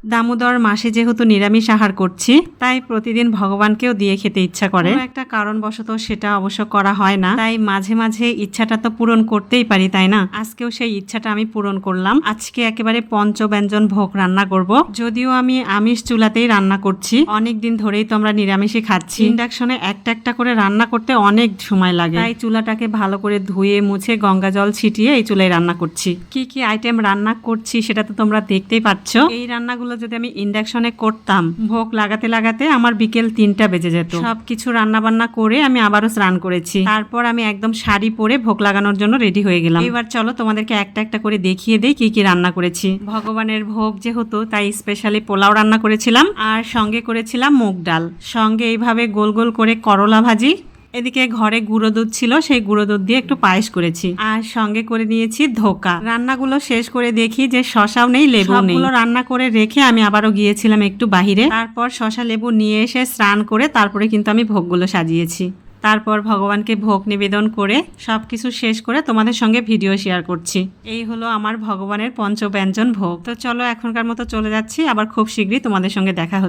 দামোদর মাসে যেহেতু নিরামিষ আহার করছি, তাই প্রতিদিন ভগবানকেও দিয়ে খেতে ইচ্ছা করে। একটা কারণবশত সেটা অবশ্য করা হয় না, তাই মাঝে মাঝে ইচ্ছাটা তো পূরণ করতেই পারি, তাই না? আজকেও সেই ইচ্ছাটা আমি পূরণ করলাম। আজকে একেবারে পঞ্চব্যঞ্জন ভোগ রান্না করব। যদিও আমি আমিষ চুলাতেই রান্না করছি, অনেক দিন ধরেই তো আমরা নিরামিষই খাচ্ছি। ইন্ডাকশনে একটা একটা করে রান্না করতে অনেক সময় লাগে, তাই চুলাটাকে ভালো করে ধুয়ে মুছে গঙ্গা জল ছিটিয়ে এই চুলায় রান্না করছি। কি কি আইটেম রান্না করছি সেটা তো তোমরা দেখতেই পাচ্ছ। এই রান্নাগুলো যদি আমি ইন্ডাকশনে করতাম, ভোগ লাগাতে লাগাতে আমার বিকেল 3টা বেজে যেত। সবকিছু রান্না বান্না করে আমি আবারও স্নান করেছি, তারপর আমি একদম শাড়ি পরে ভোগ লাগানোর জন্য রেডি হয়ে গেলাম। এবার চলো তোমাদেরকে একটা একটা করে দেখিয়ে দেই কি কি রান্না করেছি। ভগবানের ভোগ যেহেতু, তাই স্পেশালি পোলাও রান্না করেছিলাম, আর সঙ্গে করেছিলাম মুগ ডাল, সঙ্গে এইভাবে গোল গোল করে করলা ভাজি। এদিকে ঘরে গুঁড়ো দুধ ছিল, সেই গুঁড়ো দুধ দিয়ে একটু পায়েস করেছি, আর সঙ্গে করে নিয়েছি ধোকা। রান্নাগুলো শেষ করে দেখি যে শশাও নেই, লেবু নেই। সবগুলো রান্না করে রেখে আমি আবারও গিয়েছিলাম একটু বাহিরে, তারপর শশা লেবু নিয়ে এসে স্নান করে তারপরে কিন্তু আমি ভোগগুলো সাজিয়েছি। তারপর ভগবানকে ভোগ নিবেদন করে সবকিছু শেষ করে তোমাদের সঙ্গে ভিডিও শেয়ার করছি। এই হলো আমার ভগবানের পঞ্চব্যঞ্জন ভোগ। তো চলো এখনকার মতো চলে যাচ্ছি, আবার খুব শীঘ্রই তোমাদের সঙ্গে দেখা হচ্ছে।